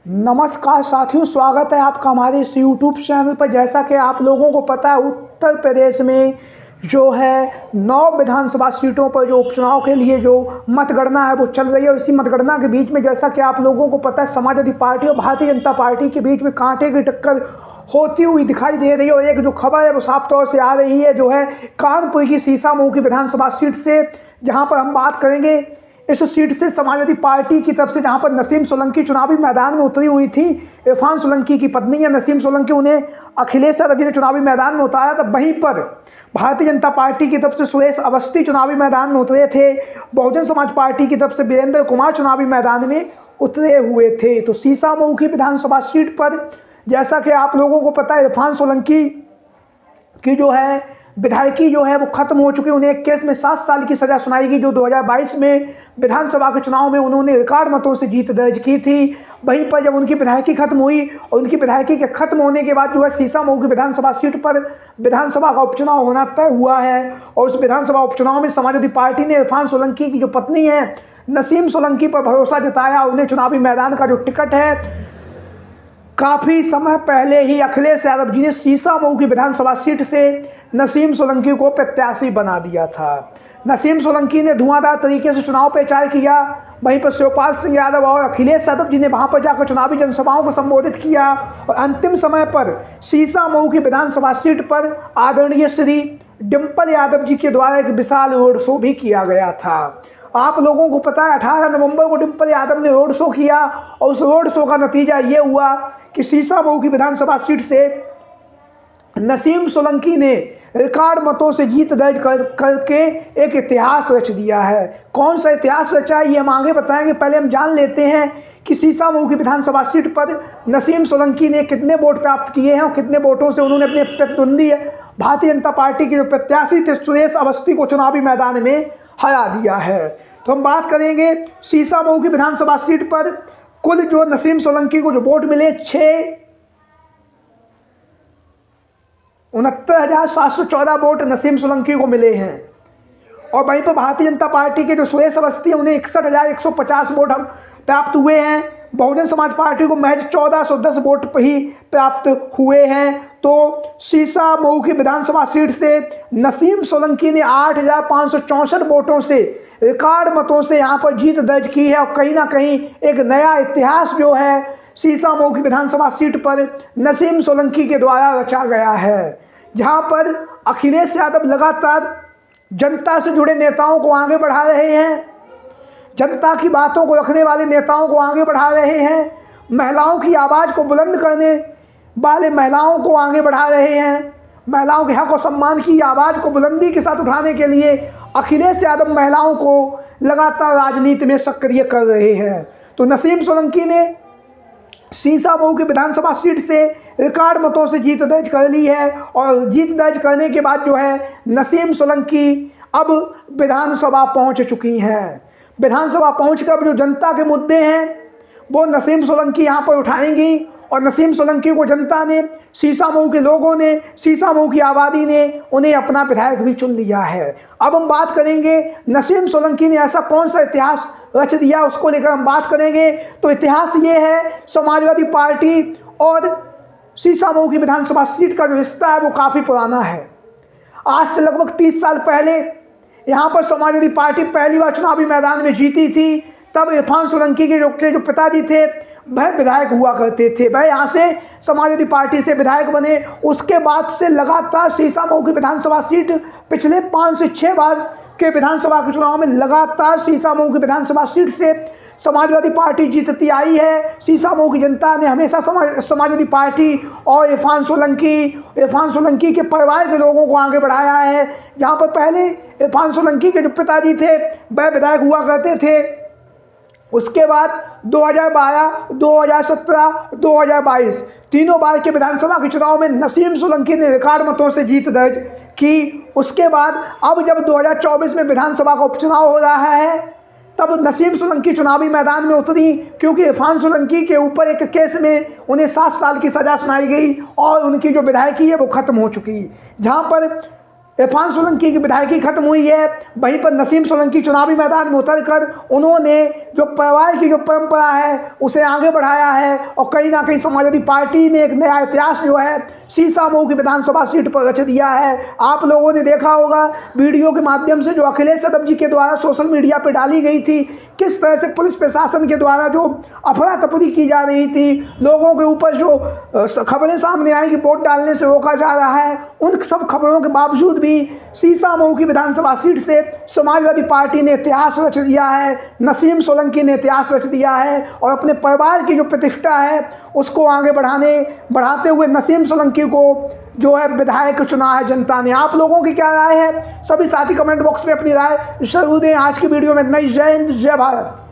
नमस्कार साथियों, स्वागत है आपका हमारे इस यूट्यूब चैनल पर। जैसा कि आप लोगों को पता है, उत्तर प्रदेश में जो है 9 विधानसभा सीटों पर जो उपचुनाव के लिए जो मतगणना है वो चल रही है। और इसी मतगणना के बीच में जैसा कि आप लोगों को पता है, समाजवादी पार्टी और भारतीय जनता पार्टी के बीच में कांटे की टक्कर होती हुई दिखाई दे रही है। और एक जो खबर है वो साफ तौर से आ रही है जो है कानपुर की सीसामऊ की विधानसभा सीट से, जहाँ पर हम बात करेंगे इस सीट से समाजवादी पार्टी की तरफ से, जहां पर नसीम सोलंकी चुनावी मैदान में उतरी हुई थी। इरफान सोलंकी की पत्नी है नसीम सोलंकी, उन्हें अखिलेश यादव जी ने चुनावी मैदान में उतारा था। वहीं पर भारतीय जनता पार्टी की तरफ से सुरेश अवस्थी चुनावी मैदान में उतरे थे। बहुजन समाज पार्टी की तरफ से वीरेंद्र कुमार चुनावी मैदान में उतरे हुए थे। तो सीसामऊ की विधानसभा सीट पर जैसा कि आप लोगों को पता है, इरफान सोलंकी की जो है विधायकी जो है वो खत्म हो चुकी है। उन्हें एक केस में 7 साल की सजा सुनाई गई, जो 2022 में विधानसभा के चुनाव में उन्होंने रिकॉर्ड मतों से जीत दर्ज की थी। वहीं पर जब उनकी विधायकी खत्म हुई और उनकी विधायकी के खत्म होने के बाद जो है सीसामऊ की विधानसभा सीट पर विधानसभा का उपचुनाव होना तय हुआ है। और उस विधानसभा उपचुनाव में समाजवादी पार्टी ने इरफान सोलंकी की जो पत्नी है नसीम सोलंकी पर भरोसा जताया। उन्हें चुनावी मैदान का जो टिकट है काफ़ी समय पहले ही अखिलेश यादव जी ने सीसामऊ की विधानसभा सीट से नसीम सोलंकी को प्रत्याशी बना दिया था। नसीम सोलंकी ने धुआंधार तरीके से चुनाव प्रचार किया। वहीं पर शिवपाल सिंह यादव और अखिलेश यादव जी ने वहां पर जाकर चुनावी जनसभाओं को संबोधित किया। और अंतिम समय पर सीसामऊ की विधानसभा सीट पर आदरणीय श्री डिम्पल यादव जी के द्वारा एक विशाल रोड शो भी किया गया था। आप लोगों को पता है, 18 नवंबर को डिम्पल यादव ने रोड शो किया और उस रोड शो का नतीजा ये हुआ कि सीसामऊ की विधानसभा सीट से नसीम सोलंकी ने रिकॉर्ड मतों से जीत दर्ज करके एक इतिहास रच दिया है। कौन सा इतिहास रचा है ये हम आगे बताएंगे। पहले हम जान लेते हैं कि सीसामऊ की विधानसभा सीट पर नसीम सोलंकी ने कितने वोट प्राप्त किए हैं और कितने वोटों से उन्होंने अपने प्रतिद्वंदी भारतीय जनता पार्टी के जो प्रत्याशी थे सुरेश अवस्थी को चुनावी मैदान में हरा दिया है। तो हम बात करेंगे सीसामऊ की विधानसभा सीट पर कुल जो नसीम सोलंकी को जो वोट मिले 69,714 वोट नसीम सोलंकी को मिले हैं। और वहीं पर भारतीय जनता पार्टी के जो सुरेश अवस्थी उन्हें 61,150 वोट प्राप्त हुए हैं। बहुजन समाज पार्टी को महज 1410 वोट ही प्राप्त हुए हैं। तो सीसामऊ की विधानसभा सीट से नसीम सोलंकी ने 8,564 वोटों से रिकॉर्ड मतों से यहाँ पर जीत दर्ज की है। और कहीं ना कहीं एक नया इतिहास जो है सीसामऊ की विधानसभा सीट पर नसीम सोलंकी के द्वारा रचा गया है, जहाँ पर अखिलेश यादव लगातार जनता से जुड़े नेताओं को आगे बढ़ा रहे हैं, जनता की बातों को रखने वाले नेताओं को आगे बढ़ा रहे हैं, महिलाओं की आवाज़ को बुलंद करने वाले महिलाओं को आगे बढ़ा रहे हैं, महिलाओं के हक और सम्मान की आवाज़ को बुलंदी के साथ उठाने के लिए अखिलेश यादव महिलाओं को लगातार राजनीति में सक्रिय कर रहे हैं। तो नसीम सोलंकी ने सीसामऊ की विधानसभा सीट से रिकॉर्ड मतों से जीत दर्ज कर ली है। और जीत दर्ज करने के बाद जो है नसीम सोलंकी अब विधानसभा पहुंच चुकी हैं। विधानसभा पहुंचकर जो जनता के मुद्दे हैं वो नसीम सोलंकी यहां पर उठाएंगी। और नसीम सोलंकी को जनता ने, सीसामऊ के लोगों ने, सीसामऊ की आबादी ने उन्हें अपना विधायक भी चुन लिया है। अब हम बात करेंगे नसीम सोलंकी ने ऐसा कौन सा इतिहास रच दिया, उसको लेकर हम बात करेंगे। तो इतिहास ये है, समाजवादी पार्टी और सीसामऊ की विधानसभा सीट का जो रिश्ता है वो काफ़ी पुराना है। आज से लगभग 30 साल पहले यहाँ पर समाजवादी पार्टी पहली बार चुनावी मैदान में जीती थी। तब इरफान सोलंकी के जो पिताजी थे वह विधायक हुआ करते थे। वह यहाँ से समाजवादी पार्टी से विधायक बने। उसके बाद से लगातार सीसामऊ की विधानसभा सीट पिछले 5 से 6 बार के विधानसभा के चुनाव में लगातार सीसामऊ की विधानसभा सीट से समाजवादी पार्टी जीतती आई है। सीसामऊ की जनता ने हमेशा समाजवादी पार्टी और इरफान सोलंकी के परिवार के लोगों को आगे बढ़ाया है। जहाँ पर पहले इरफान सोलंकी के जो पिताजी थे वह विधायक हुआ करते थे। उसके बाद 2012, 2017, 2022 तीनों बार के विधानसभा के चुनाव में नसीम सोलंकी ने रिकॉर्ड मतों से जीत दर्ज की। उसके बाद अब जब 2024 में विधानसभा का उपचुनाव हो रहा है तब नसीम सोलंकी चुनावी मैदान में उतरी, क्योंकि इरफान सोलंकी के ऊपर एक केस में उन्हें 7 साल की सज़ा सुनाई गई और उनकी जो विधायकी है वो खत्म हो चुकी। जहाँ पर इरफान सोलंकी की विधायकी खत्म हुई है, वहीं पर नसीम सोलंकी चुनावी मैदान में उतरकर उन्होंने जो परिवार की जो परंपरा है उसे आगे बढ़ाया है और कहीं ना कहीं समाजवादी पार्टी ने एक नया इतिहास जो है सीसामऊ की विधानसभा सीट पर रच दिया है। आप लोगों ने देखा होगा वीडियो के माध्यम से जो अखिलेश यादव जी के द्वारा सोशल मीडिया पर डाली गई थी, किस तरह से पुलिस प्रशासन के द्वारा जो अफरा तफरी की जा रही थी, लोगों के ऊपर जो खबरें सामने आई कि वोट डालने से रोका जा रहा है, उन सब खबरों के बावजूद भी सीसामऊ की विधानसभा सीट से समाजवादी पार्टी ने इतिहास रच दिया है, नसीम सोलंकी ने इतिहास रच दिया है और अपने परिवार की जो प्रतिष्ठा है उसको आगे बढ़ाते हुए नसीम सोलंकी को जो है विधायक चुना है जनता ने। आप लोगों की क्या राय है? सभी साथी कमेंट बॉक्स में अपनी राय जरूर दें। आज की वीडियो में इतना ही। जय हिंद, जय भारत।